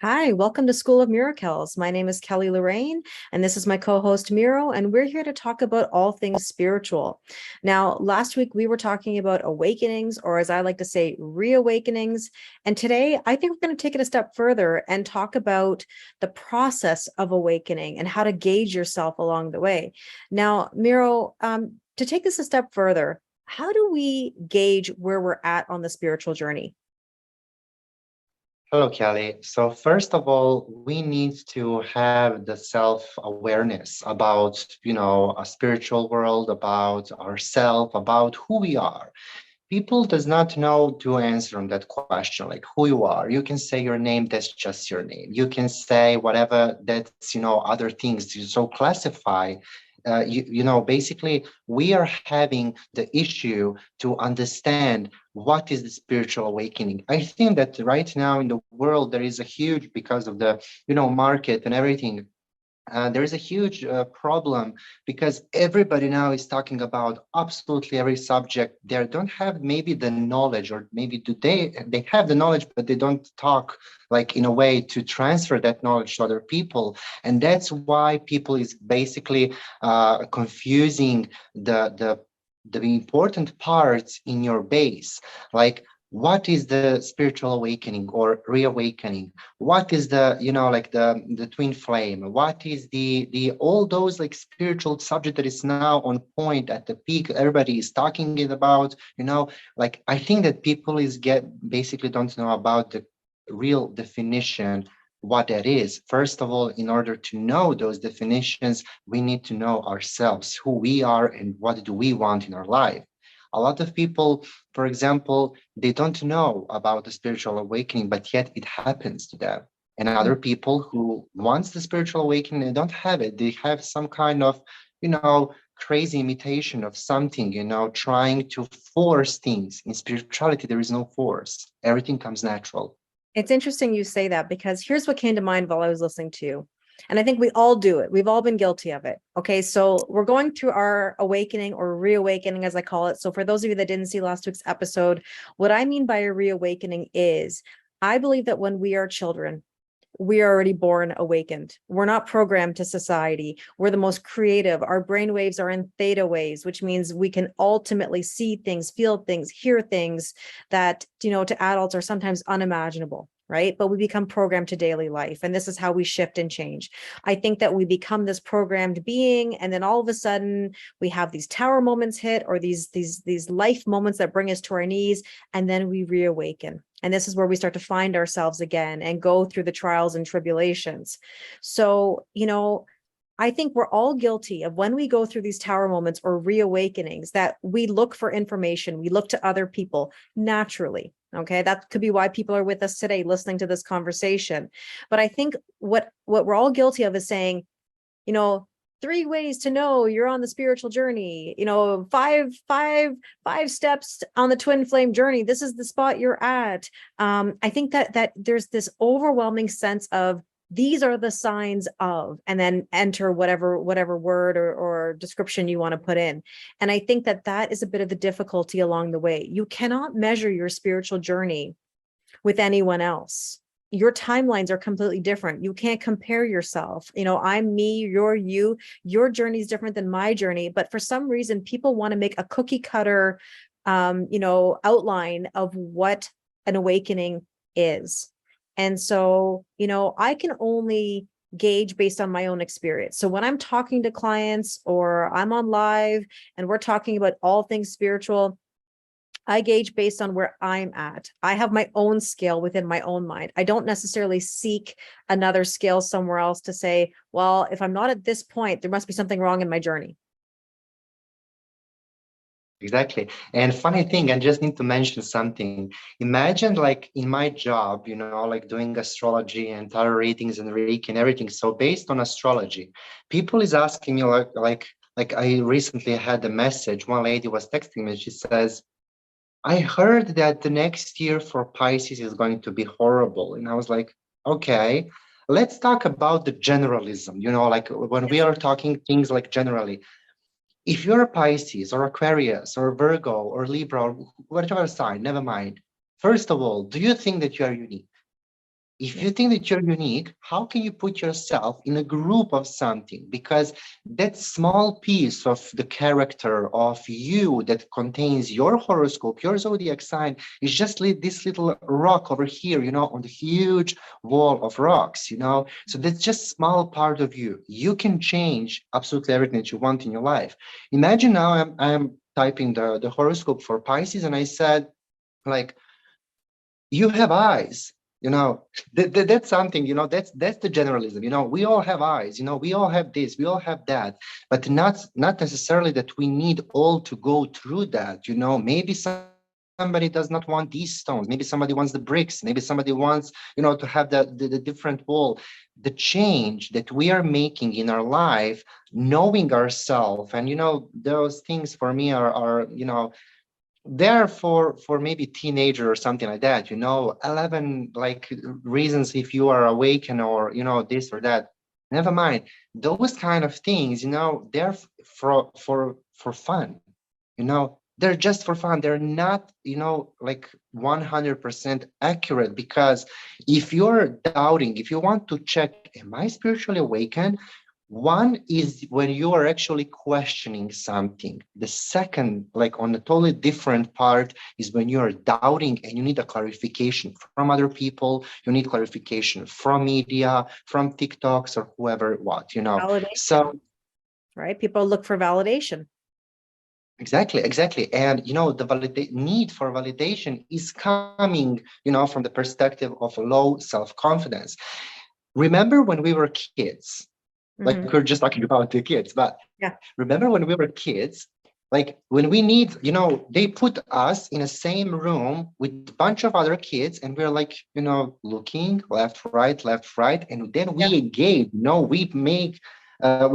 Hi, welcome to School of MiroKells. My name is Kelly Lorraine, and this is my co-host Miro, and we're here to talk about all things spiritual. Now, last week we were talking about awakenings, or as I like to say, reawakenings. And today I think we're going to take it a step further and talk about the process of awakening and how to gauge yourself along the way. Now, Miro, to take this a step further, how do we gauge where we're at on the spiritual journey? Hello, Kelly. So first of all, we need to have the self-awareness about, a spiritual world, about ourselves, about who we are. People does not know to answer on that question, like who you are. You can say your name, that's just your name. You can say whatever that's, other things you so classify. Basically, we are having the issue to understand what is the spiritual awakening. I think that right now in the world, there is a huge, because of the, market and everything, there is a huge problem because everybody now is talking about absolutely every subject. They don't have maybe the knowledge, or maybe do they have the knowledge, but they don't talk like in a way to transfer that knowledge to other people. And that's why people is basically confusing the important parts in your base, like what is the spiritual awakening or reawakening, what is the like the twin flame, what is the all those like spiritual subject that is now on point at the peak everybody is talking it about, like I think that people is get basically don't know about the real definition, what that is. First of all, in order to know those definitions, we need to know ourselves, who we are and what do we want in our life. A lot of people, for example, they don't know about the spiritual awakening, but yet it happens to them. And other people who wants the spiritual awakening, they don't have it. They have some kind of, crazy imitation of something, trying to force things. In spirituality, there is no force. Everything comes natural. It's interesting you say that because here's what came to mind while I was listening to you. And I think we all do it. We've all been guilty of it. Okay. So we're going through our awakening or reawakening, as I call it. So for those of you that didn't see last week's episode, what I mean by a reawakening is I believe that when we are children, we are already born awakened. We're not programmed to society. We're the most creative. Our brain waves are in theta waves, which means we can ultimately see things, feel things, hear things that, to adults are sometimes unimaginable. Right. But we become programmed to daily life. And this is how we shift and change. I think that we become this programmed being. And then all of a sudden we have these tower moments hit, or these life moments that bring us to our knees. And then we reawaken. And this is where we start to find ourselves again and go through the trials and tribulations. So, I think we're all guilty of when we go through these tower moments or reawakenings that we look for information, we look to other people naturally. Okay, that could be why people are with us today listening to this conversation. But I think what we're all guilty of is saying, you know, 3 ways to know you're on the spiritual journey, five steps on the twin flame journey. This is the spot you're at. I think that there's this overwhelming sense of these are the signs of, and then enter whatever word or description you want to put in. And I think that is a bit of the difficulty along the way. You cannot measure your spiritual journey with anyone else. Your timelines are completely different. You can't compare yourself. I'm me, you're you. Your journey is different than my journey. But for some reason, people want to make a cookie cutter, outline of what an awakening is. And so, I can only gauge based on my own experience. So when I'm talking to clients or I'm on live and we're talking about all things spiritual, I gauge based on where I'm at. I have my own scale within my own mind. I don't necessarily seek another scale somewhere else to say, well, if I'm not at this point, there must be something wrong in my journey. Exactly. And funny thing, I just need to mention something. Imagine like in my job, like doing astrology and tarot readings and Reiki and everything. So based on astrology, people is asking me like I recently had a message. One lady was texting me. She says, I heard that the next year for Pisces is going to be horrible. And I was like, okay, let's talk about the generalism, like when we Yes. are talking things like generally. If you're a Pisces or Aquarius or Virgo or Libra or whatever sign, never mind. First of all, do you think that you are unique? If Yeah. you think that you're unique, how can you put yourself in a group of something? Because that small piece of the character of you that contains your horoscope, your zodiac sign, is just this little rock over here, on the huge wall of rocks, So that's just small part of you. You can change absolutely everything that you want in your life. Imagine now I'm typing the horoscope for Pisces, and I said, like, you have eyes, that's something, that's the generalism, we all have eyes, we all have this, we all have that, but not necessarily that we need all to go through that. Maybe somebody does not want these stones, maybe somebody wants the bricks, maybe somebody wants, to have the different wall. The change that we are making in our life, knowing ourselves, and those things for me are there for maybe teenager or something like that, 11 like reasons if you are awakened, or this or that. Never mind those kind of things, they're for fun, they're just for fun. They're not, like 100% accurate, because if you're doubting, if you want to check, am I spiritually awakened? One is when you are actually questioning something. The second, like on a totally different part, is when you are doubting and you need a clarification from other people. You need clarification from media, from TikToks, or whoever, So Validation, right? People look for validation. exactly. And, the need for validation is coming, from the perspective of low self-confidence. Remember when we were kids, like we're Mhm. just talking about the kids, but Yeah. remember when we were kids, like when we need, they put us in a same room with a bunch of other kids, and we're like, looking left, right, and then Yeah. we engage,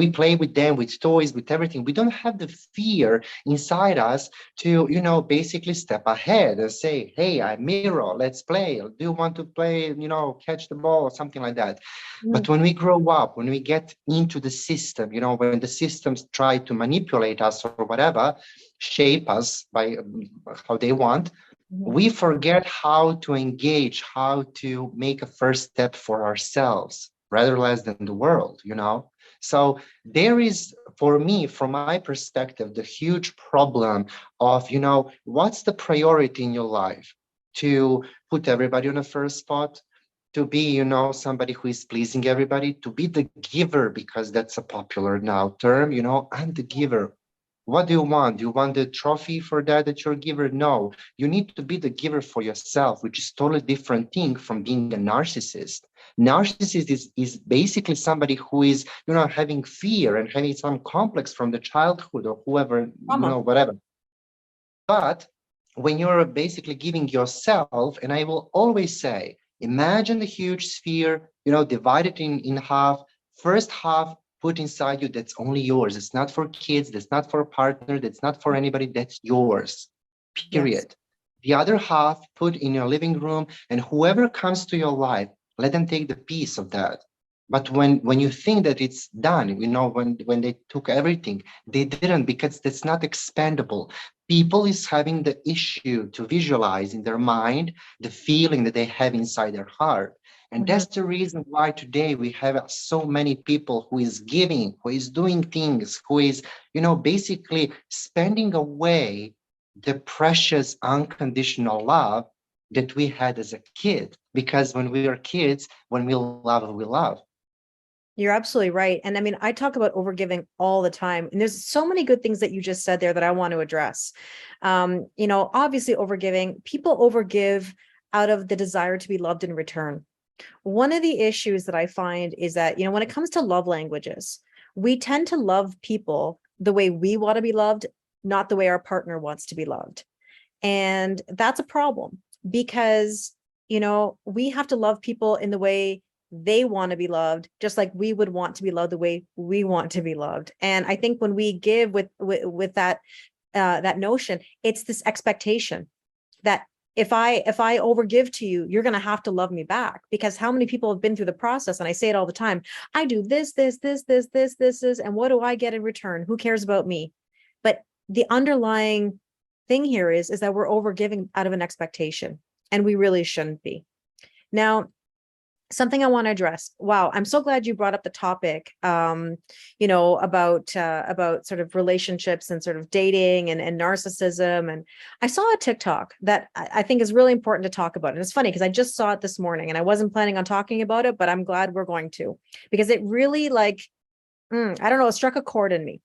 we play with them, with toys, with everything. We don't have the fear inside us to, basically step ahead and say, hey, I'm Miro, let's play. Do you want to play, catch the ball or something like that? But Mhm. when we grow up, when we get into the system, when the systems try to manipulate us or whatever, shape us by how they want, Mhm. we forget how to engage, how to make a first step for ourselves rather less than the world, So there is, for me, from my perspective, the huge problem of, what's the priority in your life? To put everybody on the first spot, to be, somebody who is pleasing everybody, to be the giver, because that's a popular now term, I'm the giver. What do you want? Do you want the trophy for that you're a giver? No, you need to be the giver for yourself, which is totally different thing from being a narcissist. Narcissist is basically somebody who is, having fear and having some complex from the childhood or whoever, Trauma. whatever. But when you're basically giving yourself, and I will always say, imagine the huge sphere, divide it in half. First half put inside you, that's only yours. It's not for kids, that's not for a partner, that's not for anybody, that's yours. Yes. Period. The other half put in your living room, and whoever comes to your life, let them take the piece of that. But when you think that it's done, when they took everything, they didn't, because that's not expendable. People is having the issue to visualize in their mind the feeling that they have inside their heart. And Mhm. that's the reason why today we have so many people who is giving, who is doing things, who is, basically spending away the precious unconditional love that we had as a kid. Because when we are kids, when we love, we love. You're absolutely right. And I mean, I talk about overgiving all the time. And there's so many good things that you just said there that I want to address. Obviously, overgiving, people overgive out of the desire to be loved in return. One of the issues that I find is that, when it comes to love languages, we tend to love people the way we want to be loved, not the way our partner wants to be loved. And that's a problem because, we have to love people in the way they want to be loved, just like we would want to be loved the way we want to be loved. And I think when we give with that that notion, it's this expectation that if I overgive to you, you're going to have to love me back, because how many people have been through the process, and I say it all the time, I do this, and what do I get in return? Who cares about me? But the underlying thing here is that we're overgiving out of an expectation, and we really shouldn't be. Now, something I want to address. Wow, I'm so glad you brought up the topic, about sort of relationships and sort of dating and narcissism. And I saw a TikTok that I think is really important to talk about. And it's funny because I just saw it this morning and I wasn't planning on talking about it, but I'm glad we're going to, because it really I don't know, it struck a chord in me.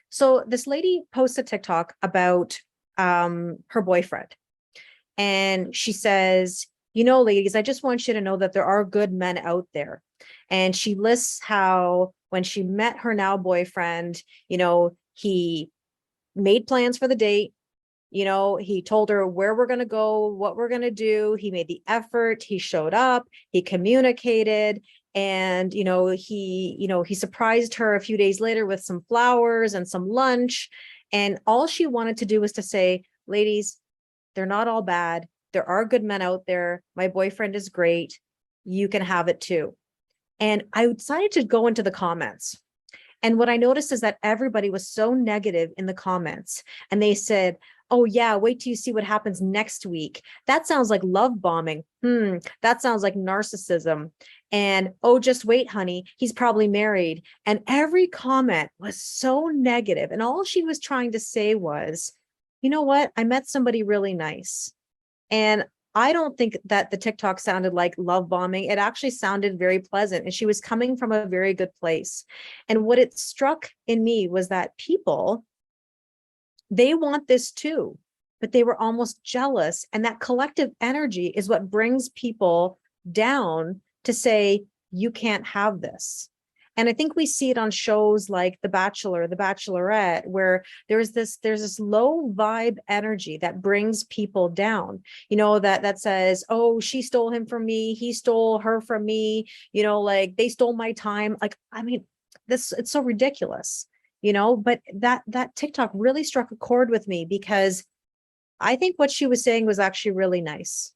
So this lady posted TikTok about her boyfriend. And she says, ladies, I just want you to know that there are good men out there. And she lists how when she met her now boyfriend, he made plans for the date. He told her where we're going to go, what we're going to do. He made the effort. He showed up. He communicated. And, he surprised her a few days later with some flowers and some lunch. And all she wanted to do was to say, ladies, they're not all bad. There are good men out there. My boyfriend is great. You can have it too. And I decided to go into the comments. And what I noticed is that everybody was so negative in the comments. And they said, oh yeah, wait till you see what happens next week. That sounds like love bombing. That sounds like narcissism. And oh, just wait, honey, he's probably married. And every comment was so negative. And all she was trying to say was, you know what? I met somebody really nice. And I don't think that the TikTok sounded like love bombing. It actually sounded very pleasant. And she was coming from a very good place. And what it struck in me was that people, they want this too, but they were almost jealous. And that collective energy is what brings people down to say, you can't have this. And I think we see it on shows like The Bachelor, The Bachelorette, where there's this low vibe energy that brings people down, that says, oh, she stole him from me. He stole her from me. Like they stole my time. Like, I mean, it's so ridiculous, but that TikTok really struck a chord with me because I think what she was saying was actually really nice.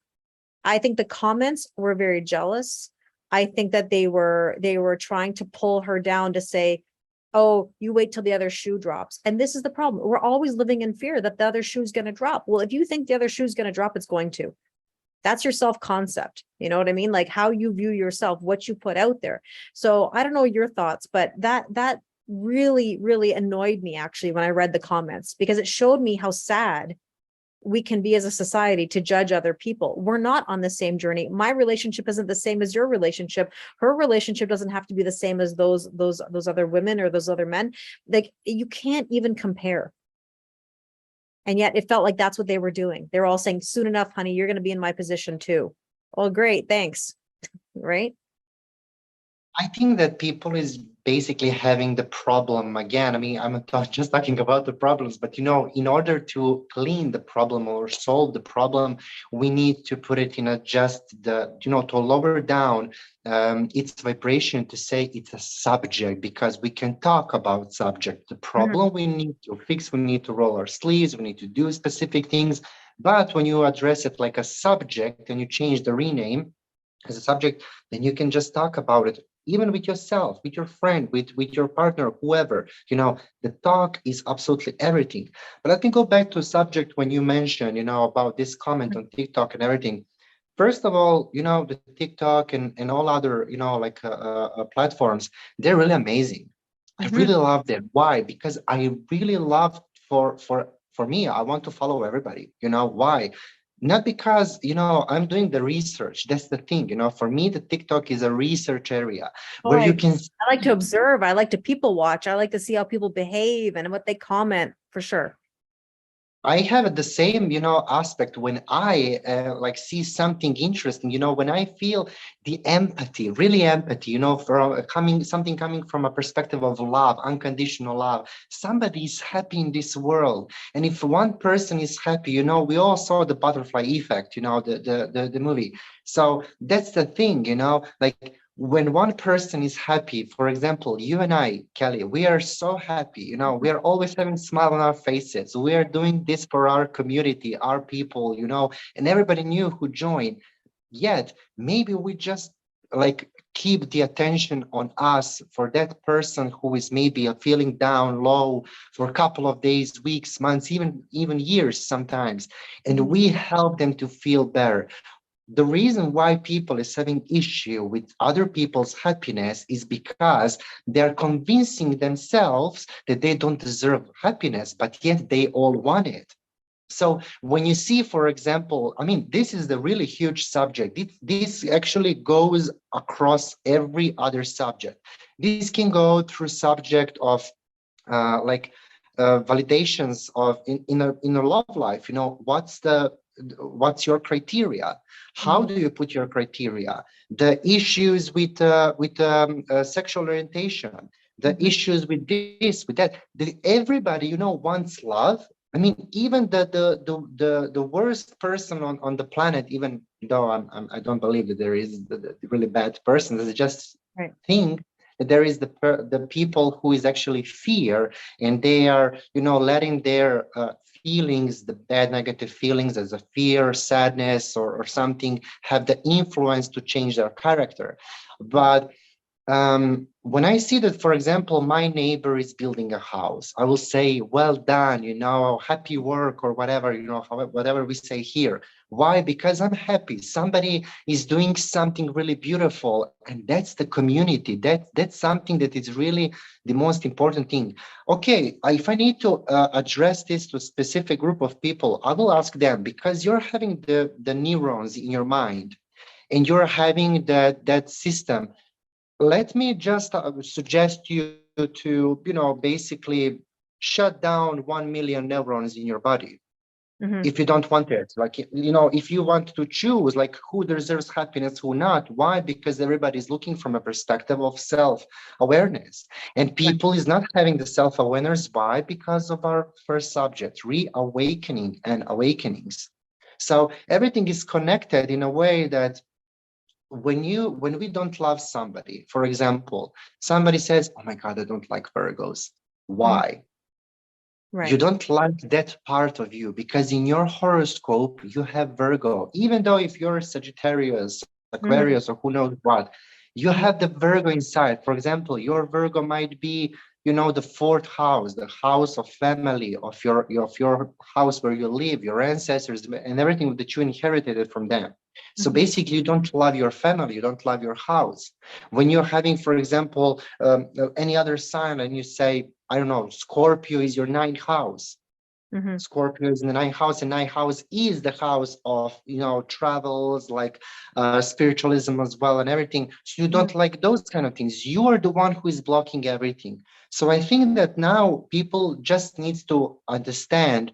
I think the comments were very jealous. I think that they were trying to pull her down to say, oh, you wait till the other shoe drops. And this is the problem. We're always living in fear that the other shoe is going to drop. Well, if you think the other shoe is going to drop, it's going to. That's your self-concept. You know what I mean? Like how you view yourself, what you put out there. So I don't know your thoughts, but that really, really annoyed me actually when I read the comments, because it showed me how sad we can be as a society to judge other people. We're not on the same journey. My relationship isn't the same as your relationship. Her relationship doesn't have to be the same as those other women or those other men. Like you can't even compare. And yet it felt like that's what they were doing. They're all saying, soon enough, honey, you're going to be in my position too. Oh, great. Thanks. Right? I think that people is basically having the problem again. I mean, I'm not just talking about the problems, but in order to clean the problem or solve the problem, we need to put it in a just to lower down its vibration, to say it's a subject, because we can talk about subject. The problem we need to fix, we need to roll our sleeves, we need to do specific things. But when you address it like a subject and you change the rename as a subject, then you can just talk about it, even with yourself, with your friend, with your partner, whoever. The talk is absolutely everything. But let me go back to a subject when you mentioned, about this comment on TikTok and everything. First of all, the TikTok and all other, platforms, they're really amazing. I really love them. Why? Because I really love for me, I want to follow everybody. Why? Not because I'm doing the research. That's the thing. For me, the TikTok is a research area where you can. I like to observe. I like to people watch. I like to see how people behave and what they comment, for sure. I have the same, aspect when I see something interesting, when I feel the empathy, really empathy, from something coming from a perspective of love, unconditional love. Somebody is happy in this world. And if one person is happy, we all saw the butterfly effect, the movie. So that's the thing, like when one person is happy, for example, you and I, Kelly, we are so happy, we are always having a smile on our faces. We are doing this for our community, our people, and everybody new who joined. Yet maybe we just keep the attention on us for that person who is maybe feeling down low for a couple of days, weeks, months, even years sometimes, and we help them to feel better. the reason why people is having issue with other people's happiness is because they're convincing themselves that they don't deserve happiness, but yet they all want it. So when you see, for example, I mean, this is the really huge subject. This actually goes across every other subject. This can go through subject of like validations of in a love life. You know, what's your criteria? How Mhm. do you put your criteria? The issues with sexual orientation, the Mhm. issues with this, with that. Everybody, you know, wants love. I mean, even the worst person on the planet, even though I don't believe that there is the really bad person, there's just Right. think that there is the people who is actually fear, and they are, you know, letting their feelings, the bad negative feelings as a fear, sadness, or something, have the influence to change their character. But when I see that, for example, my neighbor is building a house, I will say, well done, you know, happy work, or whatever, you know, whatever we say here. Why? Because I'm happy. Somebody is doing something really beautiful, and that's the community. That's something that is really the most important thing. Okay, if I need to address this to a specific group of people, I will ask them, because you're having the neurons in your mind, and you're having that system. Let me just suggest you to, you know, basically shut down 1 million neurons in your body Mhm. if you don't want it. Like, you know, if you want to choose like who deserves happiness, who not. Why? Because everybody is looking from a perspective of self-awareness, and Right. people is not having the self-awareness. Why? Because of our first subject, reawakening and awakenings. So everything is connected in a way that when we don't love somebody, for example, somebody says, oh my God, I don't like Virgos. Mhm. Why? You Right. don't like that part of you because in your horoscope you have Virgo. Even though if you're Sagittarius, Aquarius, Mhm. or who knows what, you have the Virgo inside. For example, your Virgo might be, you know, the fourth house, the house of family, of your house where you live, your ancestors, and everything that you inherited from them. So Mhm. basically, you don't love your family, you don't love your house. When you're having, for example, any other sign, and you say, I don't know, Scorpio is your ninth house. Mhm. Scorpio is in the ninth house, and ninth house is the house of, you know, travels, like spiritualism as well, and everything. So you Mhm. don't like those kind of things. You are the one who is blocking everything. So I think that now people just need to understand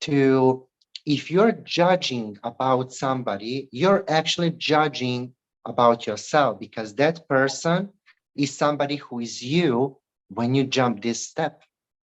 to, if you're judging about somebody, you're actually judging about yourself, because that person is somebody who is you when you jump this step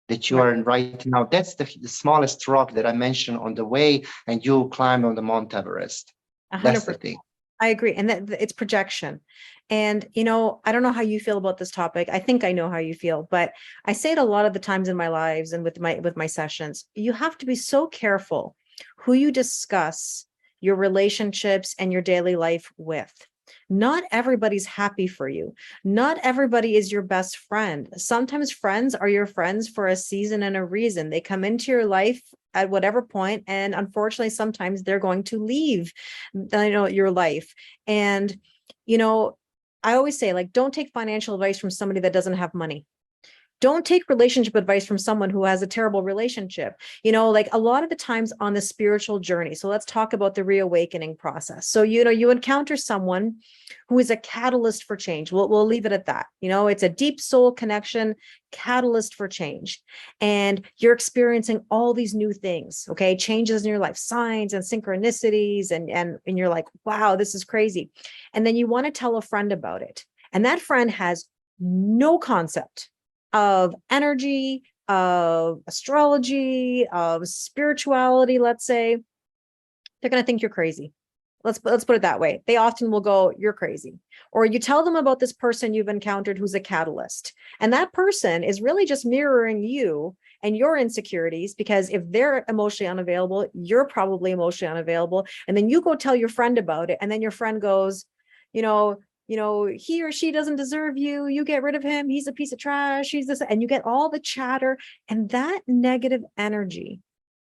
that you Right. are in right now. That's the smallest rock that I mentioned on the way, and you climb on the Mount Everest. That's the 100%. thing. I agree. And that it's projection. And, you know, I don't know how you feel about this topic. I think I know how you feel, but I say it a lot of the times in my lives and with my sessions. You have to be so careful who you discuss your relationships and your daily life with. Not everybody's happy for you. Not everybody is your best friend. Sometimes friends are your friends for a season and a reason. They come into your life at whatever point, and unfortunately, sometimes they're going to leave, your life. And, you know, I always say, like, don't take financial advice from somebody that doesn't have money. Don't take relationship advice from someone who has a terrible relationship. Like a lot of the times on the spiritual journey. So let's talk about the reawakening process. So, you encounter someone who is a catalyst for change. We'll leave it at that. It's a deep soul connection, catalyst for change. And you're experiencing all these new things, okay? Changes in your life, signs and synchronicities. And you're like, wow, this is crazy. And then you want to tell a friend about it. And that friend has no concept of energy, of astrology, of spirituality, let's say. They're going to think you're crazy. Let's put it that way. They often will go, you're crazy. Or you tell them about this person you've encountered who's a catalyst. And that person is really just mirroring you and your insecurities, because if they're emotionally unavailable, you're probably emotionally unavailable. And then you go tell your friend about it. And then your friend goes, you know, he or she doesn't deserve you. You get rid of him. He's a piece of trash. He's this. And you get all the chatter. And that negative energy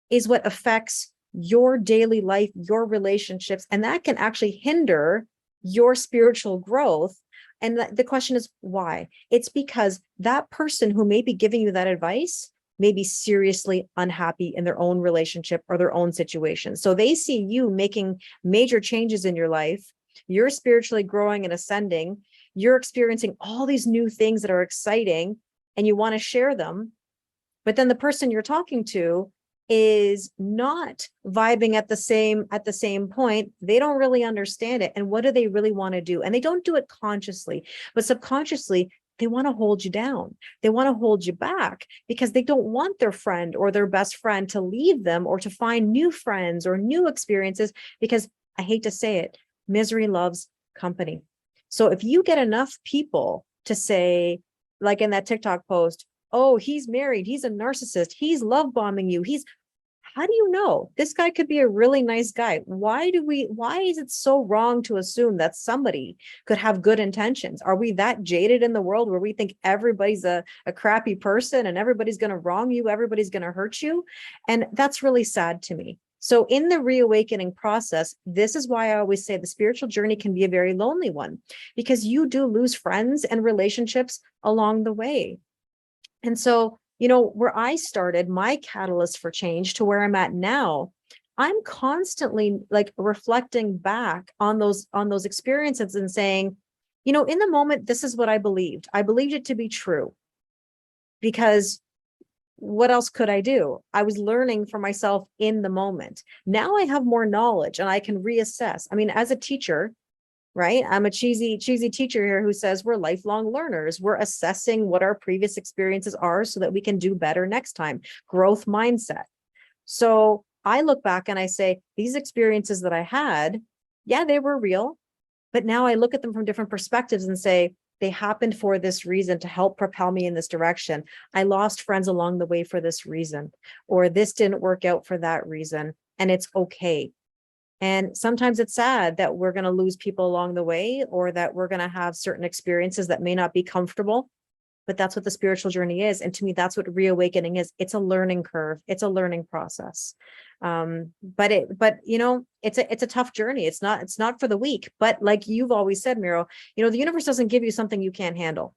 is what affects your daily life, your relationships, and that can actually hinder your spiritual growth. And the question is why? It's because that person who may be giving you that advice may be seriously unhappy in their own relationship or their own situation. So they see you making major changes in your life. You're spiritually growing and ascending. You're experiencing all these new things that are exciting and you want to share them. But then the person you're talking to is not vibing at the same point. They don't really understand it. And what do they really want to do? And they don't do it consciously, but subconsciously, they want to hold you down. They want to hold you back because they don't want their friend or their best friend to leave them or to find new friends or new experiences, because I hate to say it, misery loves company. So if you get enough people to say, like in that TikTok post, oh, he's married, he's a narcissist, he's love bombing you, how do you know? This guy could be a really nice guy. Why is it so wrong to assume that somebody could have good intentions? Are we that jaded in the world where we think everybody's a crappy person and everybody's going to wrong you, everybody's going to hurt you? And that's really sad to me. So in the reawakening process, this is why I always say the spiritual journey can be a very lonely one, because you do lose friends and relationships along the way. And so, where I started, my catalyst for change to where I'm at now, I'm constantly like reflecting back on those experiences and saying, in the moment, this is what I believed. I believed it to be true because what else could I do? I was learning for myself in the moment. Now I have more knowledge and I can reassess. I mean, as a teacher, right? I'm a cheesy teacher here who says we're lifelong learners. We're assessing what our previous experiences are so that we can do better next time. Growth mindset. So I look back and I say, these experiences that I had, yeah, they were real, but now I look at them from different perspectives and say, they happened for this reason to help propel me in this direction. I lost friends along the way for this reason, or this didn't work out for that reason, and it's okay. And sometimes it's sad that we're going to lose people along the way, or that we're going to have certain experiences that may not be comfortable, but that's what the spiritual journey is. And to me, that's what reawakening is. It's a learning curve. It's a learning process. But it's a tough journey. It's not for the weak, but like you've always said, Miro, the universe doesn't give you something you can't handle.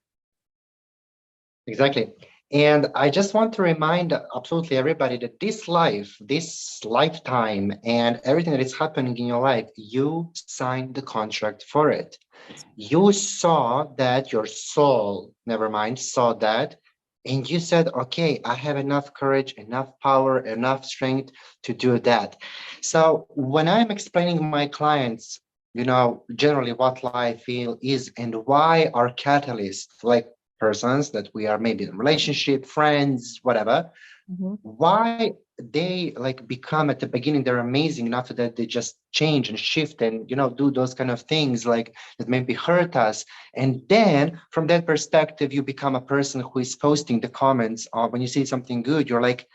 Exactly. And I just want to remind absolutely everybody that this lifetime, and everything that is happening in your life, you signed the contract for it. You saw that, your soul, never mind, saw that, and you said, okay, I have enough courage, enough power, enough strength to do that. So when I'm explaining my clients, generally what life is and why our catalyst, like persons that we are maybe in a relationship, friends, whatever, why they like become at the beginning, they're amazing, and after that they just change and shift and do those kind of things like that maybe hurt us. And then from that perspective, you become a person who is posting the comments, or when you see something good, you're like,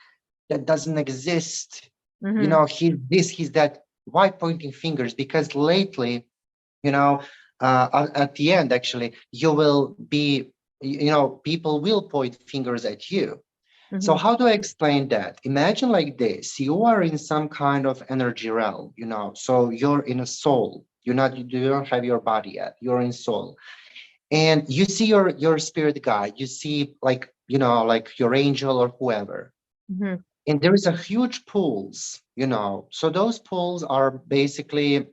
that doesn't exist. He's this, he's that. Why pointing fingers? Because lately, at the end, actually, you will be, people will point fingers at you. So how do I explain that? Imagine like this: you are in some kind of energy realm, so you're in a soul. You don't have your body yet. You're in soul, and you see your spirit guide. You see like your angel or whoever, and there is a huge pools. So those pools are basically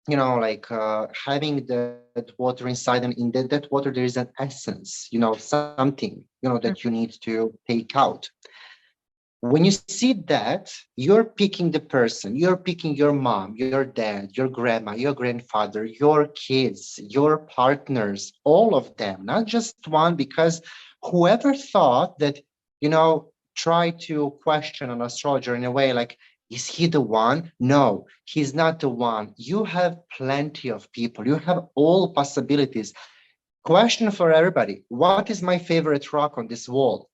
having that water inside, and in that water there is an essence, something that you need to take out. When you see that, you're picking the person, you're picking your mom, your dad, your grandma, your grandfather, your kids, your partners, all of them, not just one, because whoever thought that, try to question an astrologer in a way like, is he the one? No, he's not the one. You have plenty of people. You have all possibilities. Question for everybody: what is my favorite rock on this wall?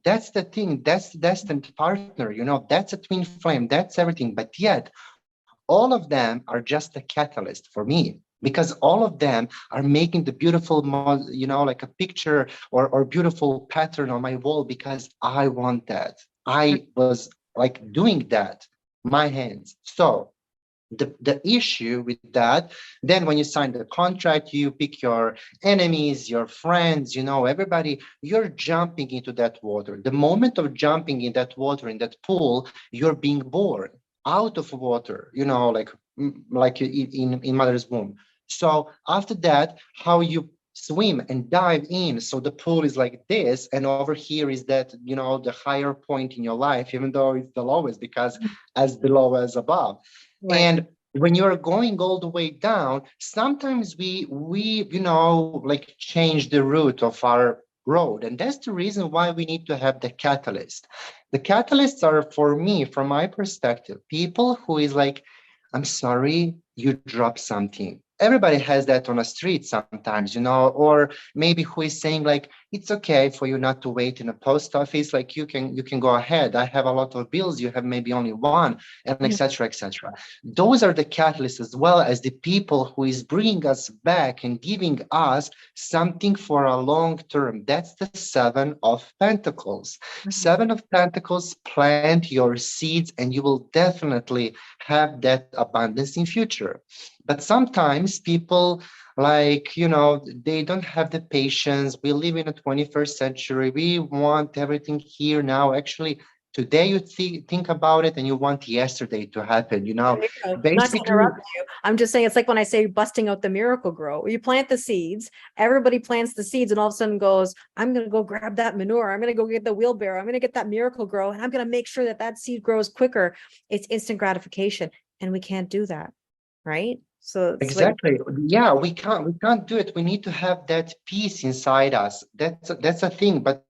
That's the thing. That's the destined partner. That's a twin flame. That's everything. But yet, all of them are just a catalyst for me, because all of them are making the beautiful, like a picture or beautiful pattern on my wall, because I want that. I was like doing that. my hands. So the issue with that, then when you sign the contract, you pick your enemies, your friends, everybody, you're jumping into that water. The moment of jumping in that water, in that pool, you're being born out of water, like in mother's womb. So after that, how you swim and dive in, so the pool is like this, and over here is that, the higher point in your life, even though it's the lowest, because as below as above. Right. And when you're going all the way down, sometimes we like change the route of our road. And that's the reason why we need to have the catalyst. The catalysts are, for me, from my perspective, people who is like, I'm sorry, you dropped something. Everybody has that on a street sometimes, or maybe who is saying like, it's okay for you not to wait in a post office. Like you can go ahead. I have a lot of bills. You have maybe only one, and Mhm. etc. etc. Those are the catalysts, as well as the people who is bringing us back and giving us something for a long term. That's the Seven of Pentacles. Mhm. Seven of Pentacles, plant your seeds and you will definitely have that abundance in future. But sometimes people, like, they don't have the patience. We live in a 21st century. We want everything here now. Actually, today you think about it and you want yesterday to happen, There you go. Not to basically. interrupt you. I'm just saying it's like when I say busting out the miracle grow. You plant the seeds, everybody plants the seeds, and all of a sudden goes, I'm going to go grab that manure. I'm going to go get the wheelbarrow. I'm going to get that miracle grow, and I'm going to make sure that that seed grows quicker. It's instant gratification. And we can't do that. Right. So it's like, Exactly. Yeah, we can't do it. We need to have that peace inside us. That's a thing. But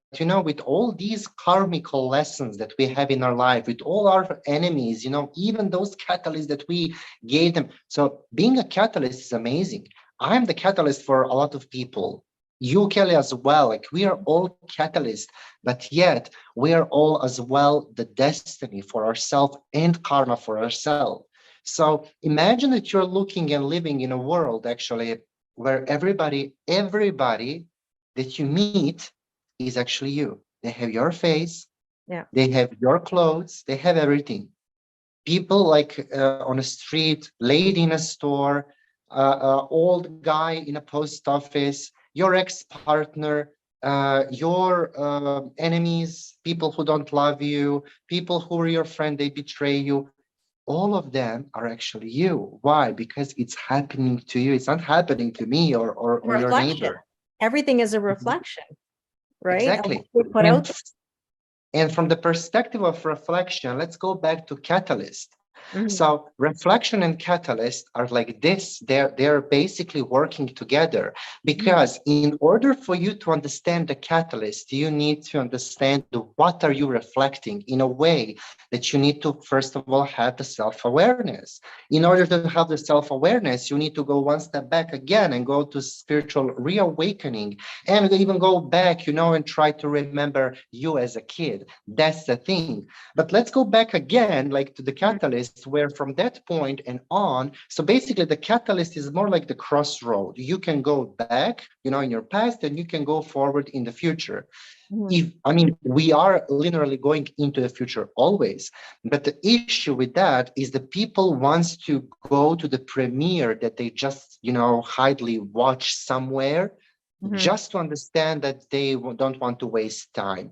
with all these karmical lessons that we have in our life, with all our enemies, even those catalysts that we gave them. So being a catalyst is amazing. I'm the catalyst for a lot of people. You, Kelly, as well. Like, we are all catalysts, but yet we are all as well the destiny for ourselves and karma for ourselves. So imagine that you're looking and living in a world, actually, where everybody that you meet is actually you. They have your face, yeah. they have your clothes, they have everything. People like on a street, lady in a store, old guy in a post office, your ex-partner, your enemies, people who don't love you, people who are your friend, they betray you. All of them are actually you. Why? Because it's happening to you. It's not happening to me or your Reflection. neighbor. Everything is a Mhm. reflection, right? Of what Exactly. we put And out and from the perspective of reflection, let's go back to catalyst. there. Mhm. So reflection and catalyst are like this. They're basically working together, Mhm. because in order for you to understand the catalyst, you need to understand what are you reflecting, in a way that you need to, first of all, have the self-awareness. In order to have the self-awareness, you need to go one step back again and go to spiritual reawakening, and even go back, and try to remember you as a kid. That's the thing. But let's go back again, like, to the Mhm. catalyst, where from that point and on, so basically the catalyst is more like the crossroad. You can go back, in your past, and you can go forward in the future. Mhm. I mean, we are literally going into the future always. But the issue with that is the people wants to go to the premiere that they just, idly watch somewhere, Mhm. just to understand that they don't want to waste time.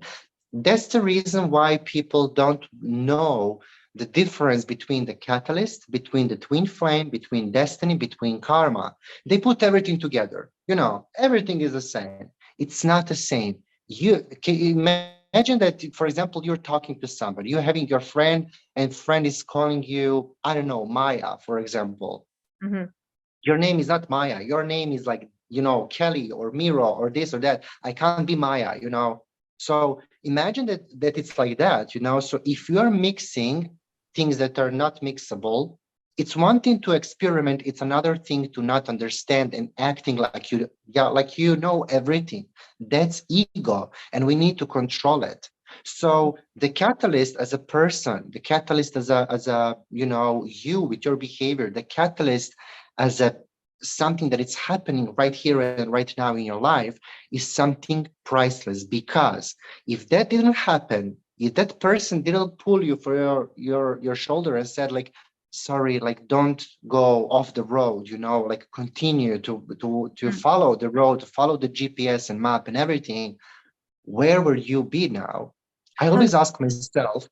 That's the reason why people don't know the difference between the catalyst, between the twin flame, between destiny, between karma. They put everything together. Everything is the same. It's not the same. You can you imagine that, for example, you're talking to somebody, you're having your friend, and friend is calling you, I don't know, Maya, for example. Mhm. Your name is not Maya. Your name is like, Kelly or Miro or this or that. I can't be Maya. So imagine that it's like that. So if you're mixing things that are not mixable, it's one thing to experiment, it's another thing to not understand and acting like like everything. That's ego, and we need to control it. So the catalyst as a person, the catalyst as a you with your behavior, the catalyst as a something that it's happening right here and right now in your life, is something priceless. Because if that didn't happen, If that person didn't pull you for your shoulder and said like, sorry, like don't go off the road, like continue to Mm. follow the road, to follow the GPS and map and everything, where will you be now? I always ask myself,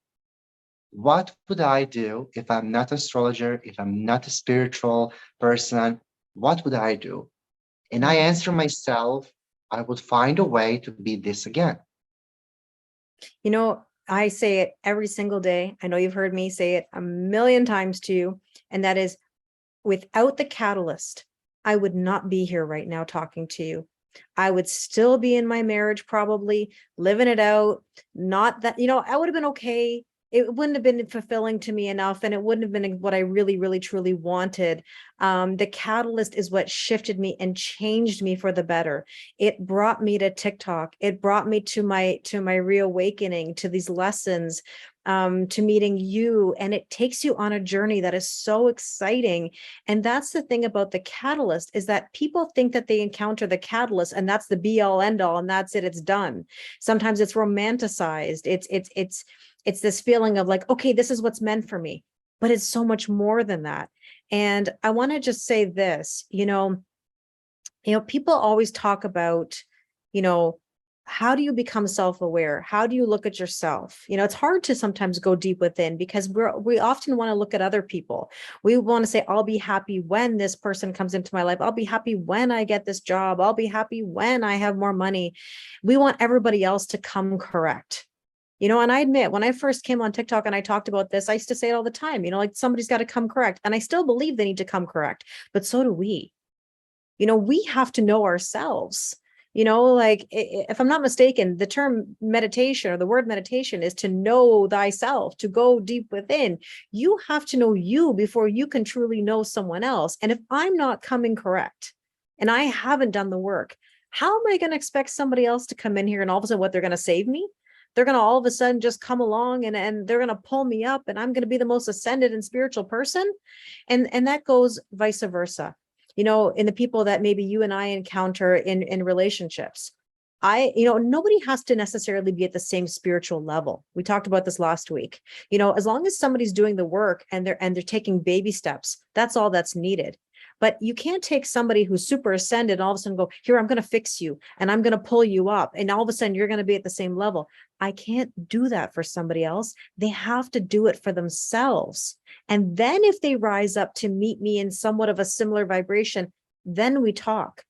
what would I do if I'm not an astrologer, if I'm not a spiritual person? What would I do? And I 100%. answer myself, I would find a way to be this again. You know, I say it every single day. I know you've heard me say it a million times to you, and that is, without the catalyst, I would not be here right now talking to you. I would still be in my marriage, probably living it out. Not that, I would have been okay. It wouldn't have been fulfilling to me enough, and it wouldn't have been what I really, really, truly wanted. The catalyst is what shifted me and changed me for the better. It brought me to TikTok. It brought me to my reawakening, to these lessons, to meeting you. And it takes you on a journey that is so exciting. And that's the thing about the catalyst, is that people think that they encounter the catalyst and that's the be all end all and that's it, it's done. Sometimes it's romanticized. It's this feeling of like, okay, this is what's meant for me, but it's so much more than that. And I want to just say this, people always talk about, you know, how do you become self-aware? How do you look at yourself? It's hard to sometimes go deep within because we often want to look at other people. We want to say, I'll be happy when this person comes into my life. I'll be happy when I get this job. I'll be happy when I have more money. We want everybody else to come correct. And I admit, when I first came on TikTok and I talked about this, I used to say it all the time, like somebody's got to come correct. And I still believe they need to come correct, but so do we. We have to know ourselves. Like if I'm not mistaken, the term meditation or the word meditation is to know thyself, to go deep within. You have to know you before you can truly know someone else. And if I'm not coming correct and I haven't done the work, how am I going to expect somebody else to come in here and all of a sudden they're going to save me? They're going to all of a sudden just come along and they're going to pull me up and I'm going to be the most ascended and spiritual person. And that goes vice versa. In the people that maybe you and I encounter in relationships. Nobody has to necessarily be at the same spiritual level. We talked about this last week. As long as somebody's doing the work and they're taking baby steps, that's all that's needed. But you can't take somebody who's super ascended and all of a sudden go, here, I'm going to fix you and I'm going to pull you up. And all of a sudden you're going to be at the same level. I can't do that for somebody else. They have to do it for themselves. And then if they rise up to meet me in somewhat of a similar vibration, then we talk.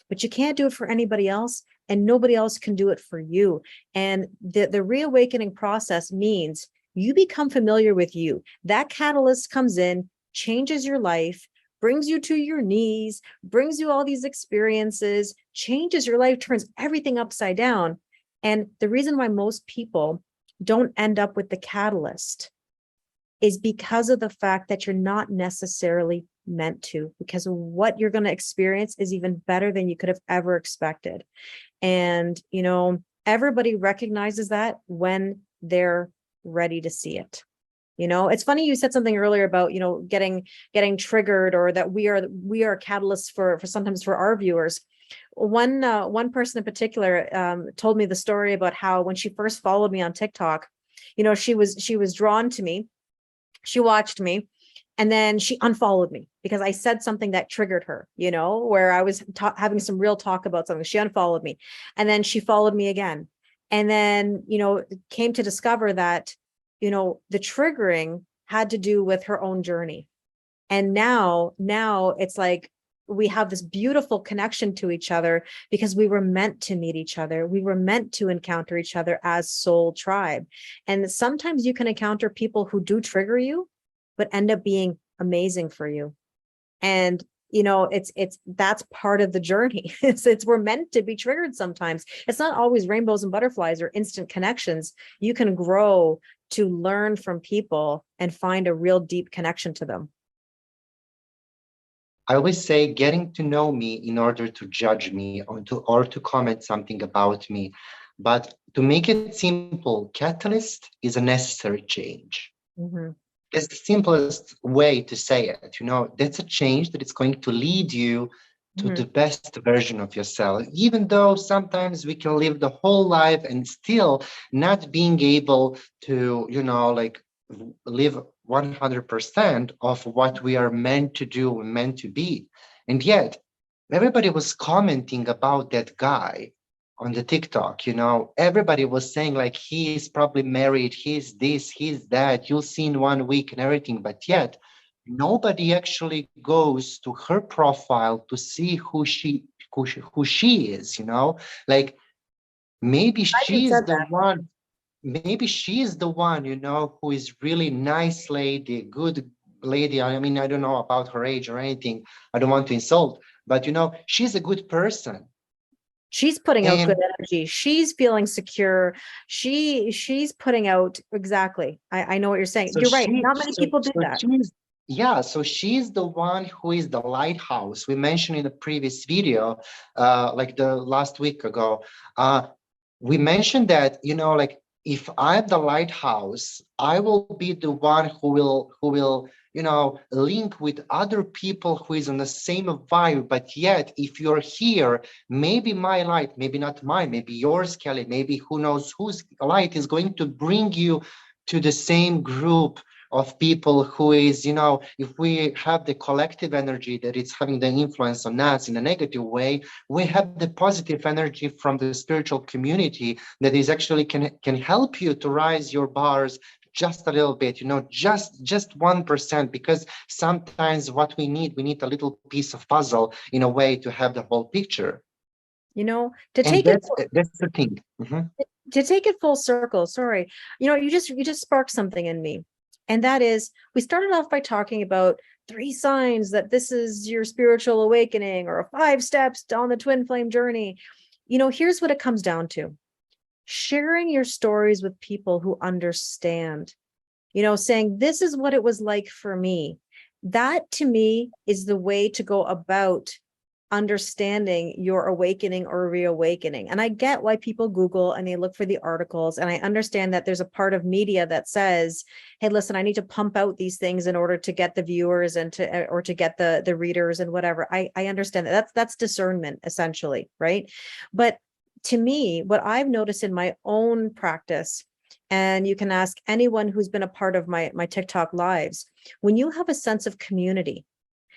But you can't do it for anybody else, and nobody else can do it for you. And the reawakening process means you become familiar with you. That catalyst comes in, changes your life, brings you to your knees, brings you all these experiences, changes your life, turns everything upside down. And the reason why most people don't end up with the catalyst is because of the fact that you're not necessarily meant to, because what you're going to experience is even better than you could have ever expected. And, everybody recognizes that when they're ready to see it. It's funny you said something earlier about, getting triggered, or that we are catalysts for sometimes for our viewers. One person in particular told me the story about how when she first followed me on TikTok, she was drawn to me. She watched me and then she unfollowed me because I said something that triggered her, where I was having some real talk about something. She unfollowed me and then she followed me again. And then, came to discover that, the triggering had to do with her own journey. And now it's like we have this beautiful connection to each other because we were meant to meet each other. We were meant to encounter each other as soul tribe. And sometimes you can encounter people who do trigger you, but end up being amazing for you. And that's part of the journey. It's we're meant to be triggered sometimes. It's not always rainbows and butterflies or instant connections. You can grow to learn from people and find a real deep connection to them. I always say getting to know me in order to judge me or to comment something about me. But to make it simple, catalyst is a necessary change. Mm-hmm. It's the simplest way to say it. That's a change that is going to lead you to Mhm. the best version of yourself, even though sometimes we can live the whole life and still not being able to, like live 100% of what we are meant to do, meant to be. And yet, everybody was commenting about that guy on the TikTok, everybody was saying like he's probably married, he's this, he's that, you'll see in 1 week and everything, but yet nobody actually goes to her profile to see who she is, like maybe I just she's said the one, maybe she's the one, who is really nice lady, good lady. I mean, I don't know about her age or anything, I don't want to insult, but she's a good person. she's putting out good And energy. She's feeling secure. She's putting out exactly. I know what you're saying. so You're right. she Not many so people do so that. she's yeah, so she's the one who is the lighthouse we mentioned in the previous video, like the last week ago. We mentioned that, like if I'm the lighthouse, I will be the one who will link with other people who is on the same vibe. But yet if you're here, maybe my light, maybe not mine, maybe yours, Kelly, maybe who knows whose light is going to bring you to the same group of people who is, if we have the collective energy that it's having the influence on us in a negative way, we have the positive energy from the spiritual community that is actually can help you to rise your bars just a little bit, just 1%, because sometimes what we need a little piece of puzzle in a way to have the whole picture. To And take it that's the thing. Mhm. to take it full circle, sorry, you just sparked something in me. And that is, we started off by talking about 3 signs that this is your spiritual awakening, or 5 steps on the twin flame journey. Here's what it comes down to: sharing your stories with people who understand, saying, this is what it was like for me. That to me is the way to go about understanding your awakening or reawakening. And I get why people Google and they look for the articles. And I understand that there's a part of media that says, hey, listen, I need to pump out these things in order to get the viewers and to get the readers and whatever. I understand that. That's discernment, essentially, right? But to me, what I've noticed in my own practice, and you can ask anyone who's been a part of my TikTok lives, when you have a sense of community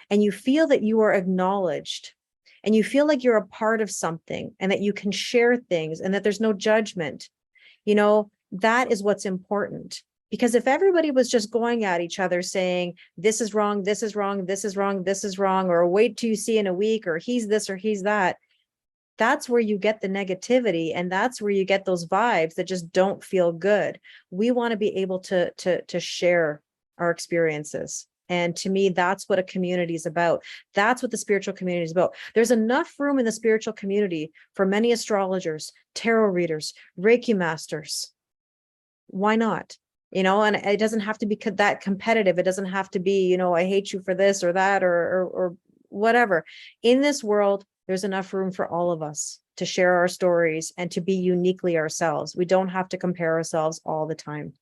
and you feel that you are acknowledged and you feel like you're a part of something and that you can share things and that there's no judgment, that is what's important. Because if everybody was just going at each other saying, this is wrong, this is wrong, this is wrong, this is wrong, or wait till you see in a week, or he's this or he's that, that's where you get the negativity, and that's where you get those vibes that just don't feel good. We want to be able to share our experiences. And to me, that's what a community is about. That's what the spiritual community is about. There's enough room in the spiritual community for many astrologers, tarot readers, Reiki masters. Why not? And it doesn't have to be that competitive. It doesn't have to be, I hate you for this or that, or whatever. In this world, there's enough room for all of us to share our stories and to be uniquely ourselves. We don't have to compare ourselves all the time.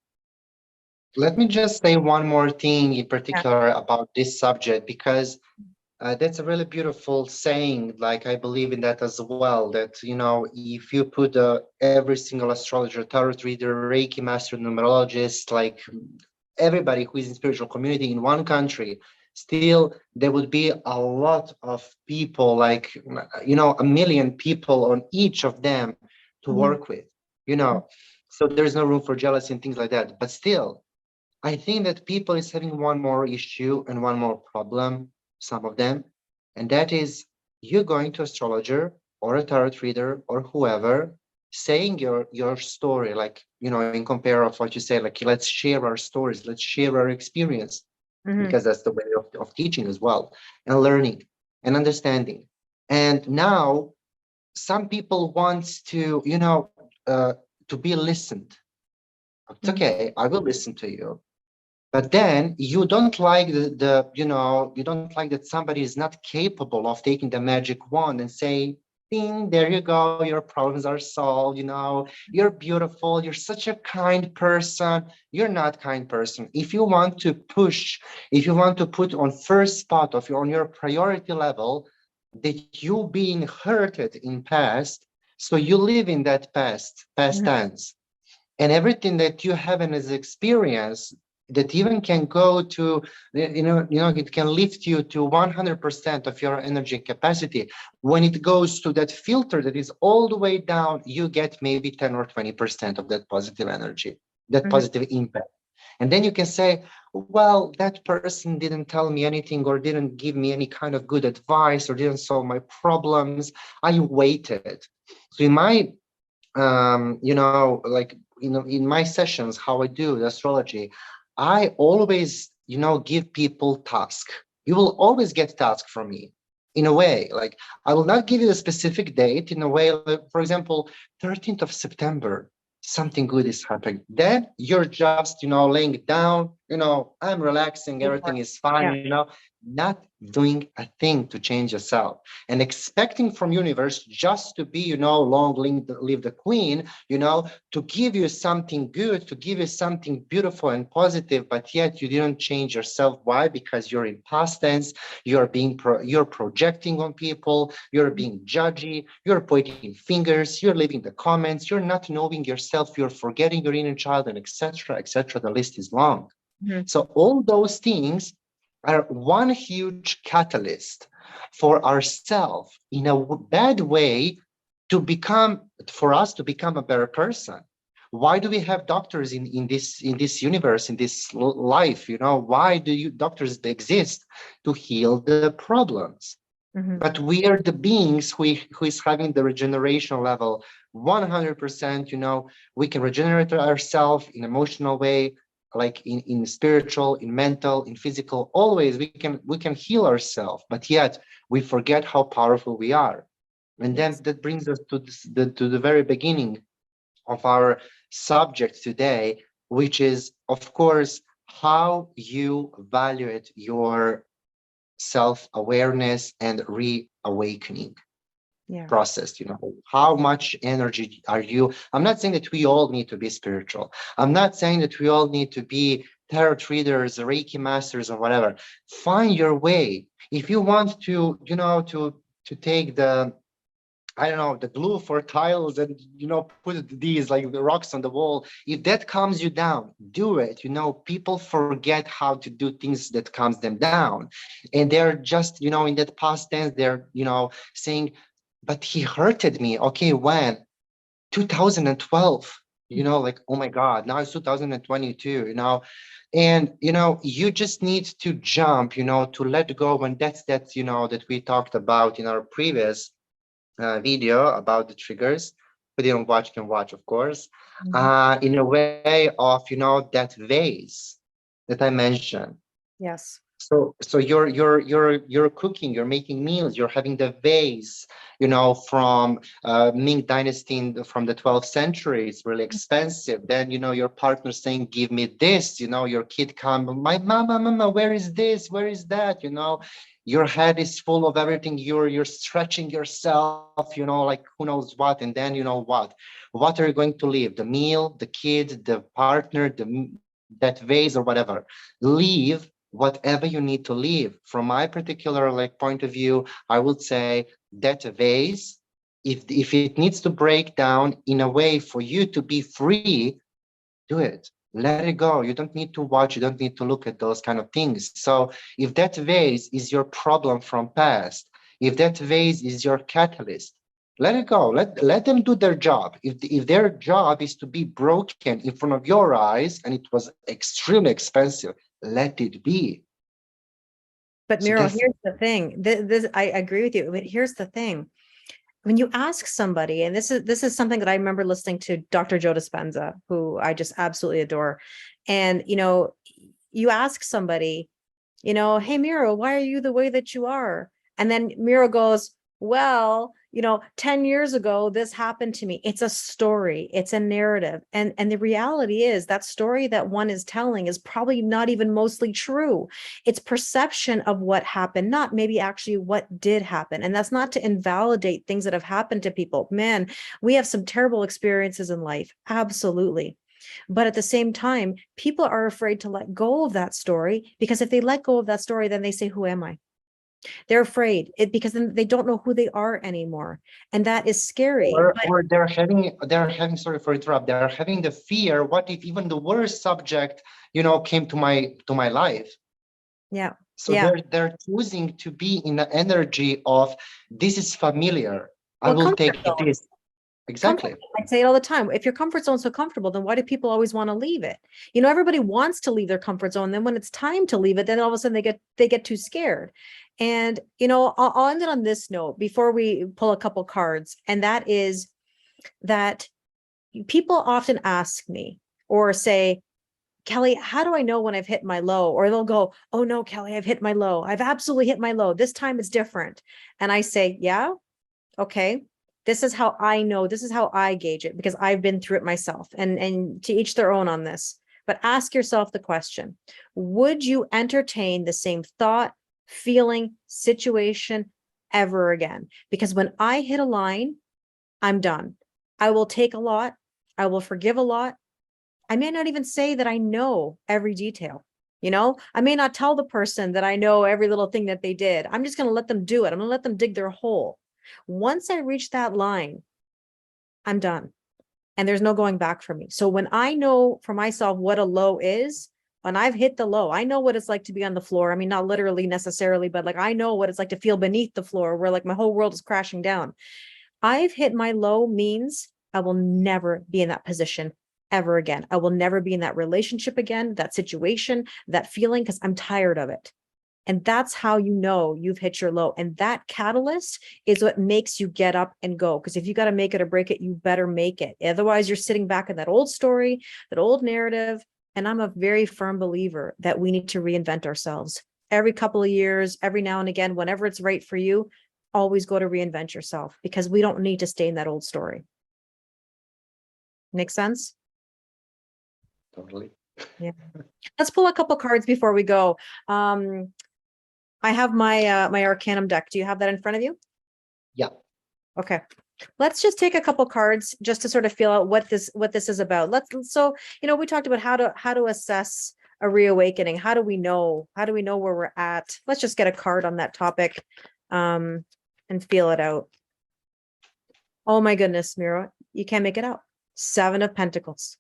Let me just say one more thing in Yeah. particular about this subject, because that's a really beautiful saying. Like, I believe in that as well, that, if you put every single astrologer, tarot reader, Reiki master, numerologist, like everybody who is in spiritual community in one country, still there would be a lot of people, like, a million people on each of them to Mhm. work with, so there's no room for jealousy and things like that. But still, I think that people is having one more issue and one more problem, some of them, and that is, you going to astrologer or a tarot reader or whoever, saying your story, like, in compare of what you say, like, let's share our stories, let's share our experience, Mhm. because that's the way of teaching as well, and learning and understanding. And now some people wants to, to be listened. It's Mhm. okay, I will listen to you, but then you don't like you don't like that somebody is not capable of taking the magic wand and say, ding, there you go, your problems are solved, you're beautiful, you're such a kind person. You're not kind person. If you want to push, if you want to put on first spot of your on your priority level, that you being hurted in past, so you live in that past Mhm. tense, and everything that you have in as experience that even can go to, it can lift you to 100% of your energy capacity. When it goes to that filter that is all the way down, you get maybe 10 or 20% of that positive energy, that Mhm. positive impact. And then you can say, well, that person didn't tell me anything or didn't give me any kind of good advice or didn't solve my problems. I waited. So in my like, in my sessions, how I do the astrology, I always, give people task. You will always get task from me. In a way, like, I will not give you a specific date. In a way, like, for example, 13th of September, something good is happening. Then you're just, laying down, I'm relaxing, Go for everything it. is fine, Yeah. not doing a thing to change yourself and expecting from universe just to be, long live the queen, to give you something good, to give you something beautiful and positive, but yet you didn't change yourself. Why? Because you're in past tense, you're projecting on people, you're being judgy, you're pointing fingers, you're leaving the comments, you're not knowing yourself, you're forgetting your inner child, and etc., etc. The list is long. Mhm. So all those things are one huge catalyst for ourselves in a bad way for us to become a better person. Why do we have doctors in this universe, in this life? Why do doctors exist? To heal the problems. Mhm. But we are the beings who is having the regeneration level 100%. We can regenerate ourselves in emotional way, like in spiritual, in mental, in physical. Always we can heal ourselves, but yet we forget how powerful we are. And then Yes. that brings us to the very beginning of our subject today, which is, of course, how you evaluate your self-awareness and reawakening Yeah. process. How much energy are you? I'm not saying that we all need to be spiritual. I'm not saying that we all need to be tarot readers, reiki masters, or whatever. Find your way. If you want to, to take the, I don't know, the glue for tiles and, put these like the rocks on the wall. If that calms you down, do it. People forget how to do things that calms them down. And they're just, in that past tense, they're, saying, but he hurted me. Okay, when? 2012. Like, oh my God, now it's 2022, and, you just need to jump, to let go. And that's, that we talked about in our previous video about the triggers. Who didn't watch can watch, of course. Mhm. In a way of, that vase that I mentioned. Yes. So you're cooking, you're making meals, you're having the vase, from Ming Dynasty from the 12th century. It's really expensive. Then your partner saying, "Give me this." Your kid come, "My mama, where is this? Where is that?" Your head is full of everything. You're stretching yourself, like who knows what. And then what are you going to leave? The meal, the kid, the partner, that vase or whatever. Leave whatever you need to leave. From my particular point of view, I would say that vase, if it needs to break down in a way for you to be free, do it. Let it go. You don't need to watch. You don't need to look at those kind of things. So if that vase is your problem from past, if that vase is your catalyst, let it go. Let them do their job. If their job is to be broken in front of your eyes and it was extremely expensive, let it be. But So Miro, that's here's the thing. This I agree with you, but here's the thing. When you ask somebody, and this is something that I remember listening to Dr. Joe Dispenza, who I just absolutely adore. And you ask somebody, hey Miro, why are you the way that you are? And then Miro goes, well, 10 years ago, this happened to me. It's a story, it's a narrative. And the reality is that story that one is telling is probably not even mostly true. It's perception of what happened, not maybe actually what did happen. And that's not to invalidate things that have happened to people. Man, we have some terrible experiences in life. Absolutely. But at the same time, people are afraid to let go of that story, because if they let go of that story, then they say, who am I? They're afraid because then they don't know who they are anymore. And that is scary. Or they're having, sorry for interrupt, they're having the fear, what if even the worst subject, came to my life? Yeah. So Yeah. they're choosing to be in the energy of, this is familiar, I Well, will comfort take zone. this. Comfort. Exactly. I say it all the time. If your comfort zone's so comfortable, then why do people always want to leave it? You know, everybody wants to leave their comfort zone. Then when it's time to leave it, then all of a sudden they get too scared. And I'll end it on this note before we pull a couple cards, and that is that people often ask me or say, Kelly, how do I know when I've hit my low? Or they'll go, oh no, Kelly, I've hit my low. I've absolutely hit my low. This time it's different. And I say, yeah, okay. This is how I know, this is how I gauge it because I've been through it myself, and to each their own on this. But ask yourself the question, would you entertain the same thought, feeling, situation ever again? Because when I hit a line, I'm done. I will take a lot. I will forgive a lot. I may not even say that I know every detail. I may not tell the person that I know every little thing that they did. I'm just going to let them do it. I'm going to let them dig their hole. Once I reach that line, I'm done. And there's no going back for me. So when I know for myself what a low is, when I've hit the low, I know what it's like to be on the floor. I mean, not literally necessarily, but like I know what it's like to feel beneath the floor where like my whole world is crashing down. I've hit my low means I will never be in that position ever again. I will never be in that relationship again, that situation, that feeling, because I'm tired of it. And that's how you know you've hit your low. And that catalyst is what makes you get up and go. Because if you got to make it or break it, you better make it. Otherwise, you're sitting back in that old story, that old narrative. And I'm a very firm believer that we need to reinvent ourselves every couple of years, every now and again, whenever it's right for you. Always go to reinvent yourself because we don't need to stay in that old story. Make sense? Totally. Yeah. Let's pull a couple cards before we go. I have my Arcanum deck. Do you have that in front of you? Yeah. Okay. Let's just take a couple cards just to sort of feel out what this is about. So we talked about how to assess a reawakening. How do we know where we're at? Let's just get a card on that topic and feel it out. Oh my goodness, Miro, you can't make it out. 7 of Pentacles.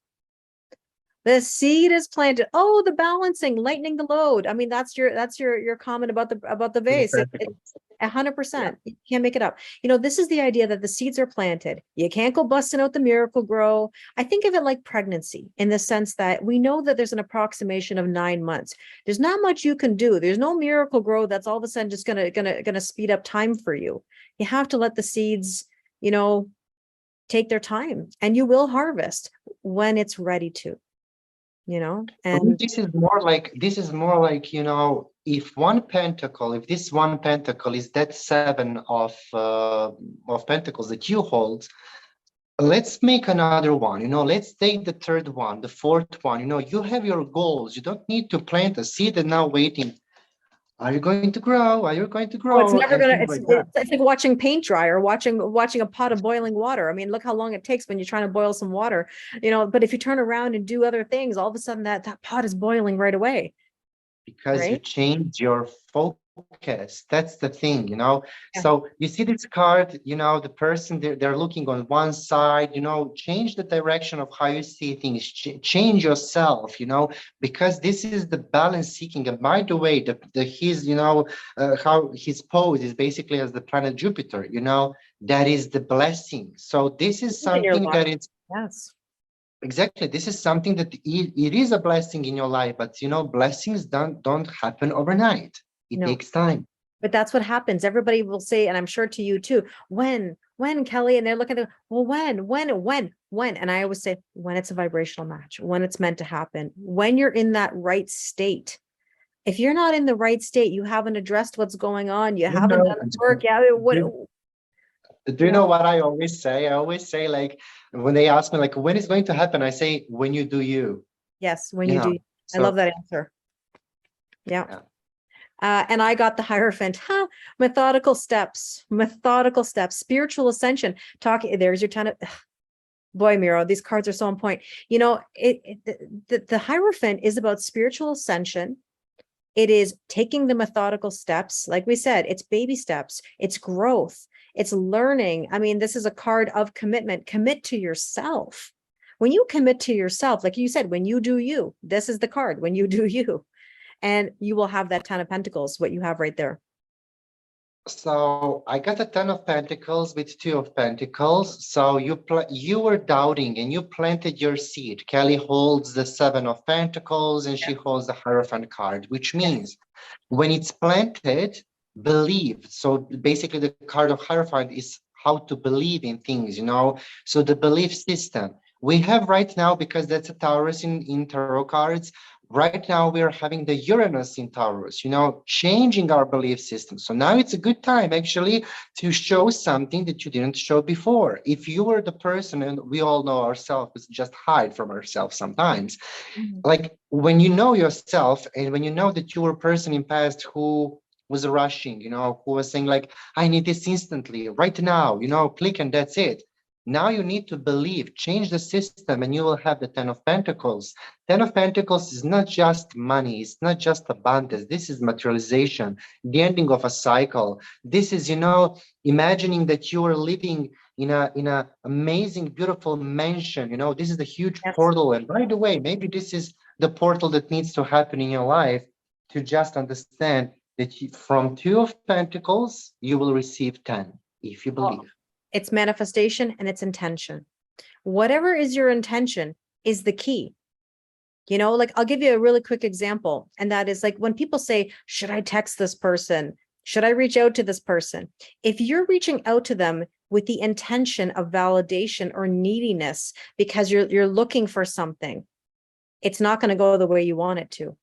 The seed is planted. Oh, the balancing, lightening the load. I mean, that's your comment about the vase. 100%. You can't make it up. This is the idea that the seeds are planted. You can't go busting out the miracle grow. I think of it like pregnancy in the sense that we know that there's an approximation of 9 months. There's not much you can do. There's no miracle grow that's all of a sudden just gonna speed up time for you. You have to let the seeds, take their time, and you will harvest when it's ready to. And This is more like, if this one pentacle is that 7 of pentacles that you hold, let's make another one. Let's take the third one, the fourth one. You have your goals. You don't need to plant a seed and now waiting. Are you going to grow? Are you going to oh, it's grow? never And gonna. things It's like that. it's like watching paint dry or watching a pot of boiling water. I mean, look how long it takes when you're trying to boil some water. But if you turn around and do other things, all of a sudden that pot is boiling right away, Because you right? change your focus. That's the thing. Yeah. So you see this card, the person, they're looking on one side, change the direction of how you see things, change yourself, because this is the balance seeking. And by the way, his, how his pose is basically as the planet Jupiter, that is the blessing. So this is In your something life. that is, Yes. exactly, this is something that it is a blessing in your life, but blessings don't happen overnight. It No. takes time. But that's what happens. Everybody will say, and I'm sure to you too, when, Kelly, and they're looking at, well, when, and I always say, when it's a vibrational match, when it's meant to happen, when you're in that right state. If you're not in the right state, you haven't addressed what's going on, you You haven't know, done the work. Yeah, do you know what I always say? I always say, like, when they ask me, like, when is going to happen, I say, when you do you. Yes, when You you know. do. I love So that answer. Yeah. yeah. And I got the Hierophant, methodical steps, spiritual ascension. There's your 10 of, boy, Miro, these cards are so on point. The Hierophant is about spiritual ascension, It is taking the methodical steps. Like we said, it's baby steps, it's growth, it's learning. I mean, this is a card of commitment. Commit to yourself. When you commit to yourself, like you said, when you do you, this is the card, when you do you, and you will have that 10 of Pentacles, what you have right there. So I got a 10 of Pentacles with 2 of Pentacles. So you were doubting and you planted your seed. Kelly holds the 7 of Pentacles and she holds the Hierophant card, which means when it's planted, believe. So basically the card of Hierophant is how to believe in things, So the belief system we have right now, because that's a Taurus in tarot cards. Right now, we are having the Uranus in Taurus, changing our belief system. So now it's a good time, actually, to show something that you didn't show before. If you were the person, and we all know ourselves, just hide from ourselves sometimes. Like when you know yourself and when you know that you were a person in past who was rushing, who was saying like, I need this instantly, right now, click and that's it. Now you need to believe, change the system, and you will have the 10 of Pentacles. 10 of Pentacles is not just money, it's not just abundance. This is materialization, the ending of a cycle. This is, imagining that you are living in a amazing, beautiful mansion. This is the huge Yes. portal. And by the way, maybe this is the portal that needs to happen in your life to just understand that from 2 of Pentacles, you will receive 10 if you believe. It's manifestation and it's intention. Whatever is your intention is the key. Like I'll give you a really quick example. And that is like when people say, should I text this person? Should I reach out to this person? If you're reaching out to them with the intention of validation or neediness because you're looking for something, it's not going to go the way you want it to.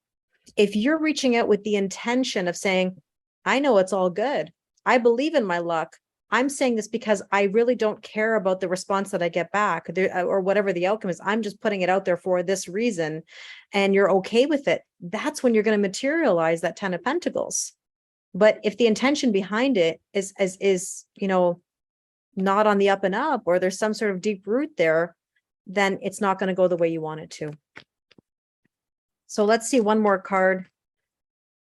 If you're reaching out with the intention of saying, I know it's all good, I believe in my luck, I'm saying this because I really don't care about the response that I get back or whatever the outcome is. I'm just putting it out there for this reason, and you're okay with it. That's when you're going to materialize that 10 of Pentacles. But if the intention behind it is not on the up and up, or there's some sort of deep root there, then it's not going to go the way you want it to. So let's see one more card.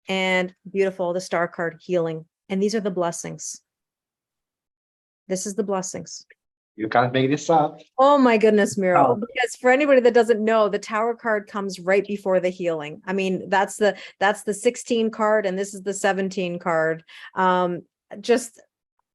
And beautiful, the Star card, healing. And these are the blessings. This is the blessings. You can't make this up. Oh my goodness, Miro. Oh. Because for anybody that doesn't know, the Tower card comes right before the healing. I mean, that's the 16 card, and this is the 17 card. Just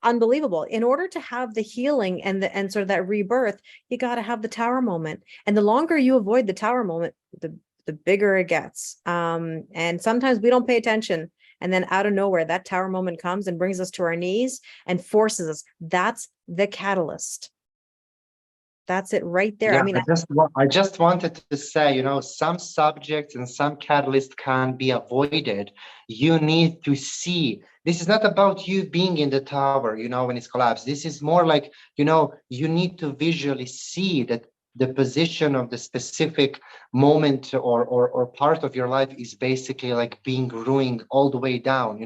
unbelievable. In order to have the healing and sort of that rebirth, you got to have the Tower moment. And the longer you avoid the Tower moment, the bigger it gets. And sometimes we don't pay attention. And then out of nowhere, that Tower moment comes and brings us to our knees and forces us. That's the catalyst. That's it right there. Yeah, I mean, I just wanted to say, some subjects and some catalysts can be avoided. You need to see. This is not about you being in the tower, when it's collapsed. This is more like, you need to visually see that the position of the specific moment or part of your life is basically like being ruined all the way down,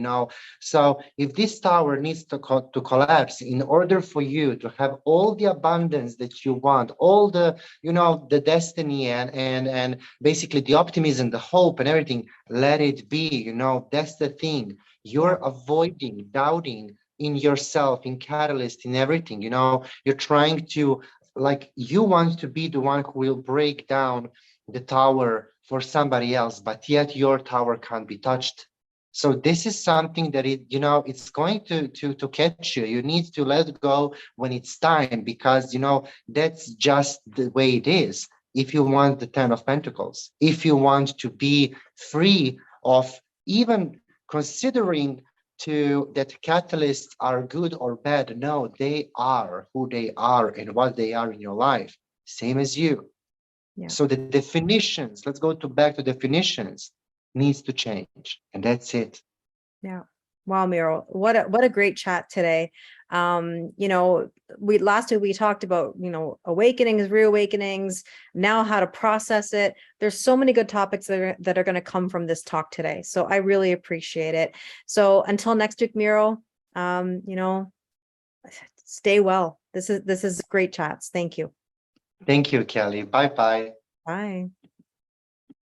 So if this tower needs to collapse in order for you to have all the abundance that you want, all the, the destiny and basically the optimism, the hope and everything, let it be, that's the thing. You're avoiding doubting in yourself, in catalyst, in everything, you're trying to, like, you want to be the one who will break down the tower for somebody else, but yet your tower can't be touched. So this is something that it's going to catch you. You need to let go when it's time, because that's just the way it is. If you want the 10 of Pentacles, if you want to be free of even considering that catalysts are good or bad. No, they are who they are and what they are in your life, same as you. Yeah. So the definitions, let's go back to definitions, needs to change, and that's it. Yeah. Wow, Miro, what a great chat today. Last week we talked about, awakenings, reawakenings, now how to process it. There's so many good topics that are going to come from this talk today. So I really appreciate it. So until next week, Miro, stay well. This is great chats. Thank you. Thank you, Kelly. Bye-bye. Bye.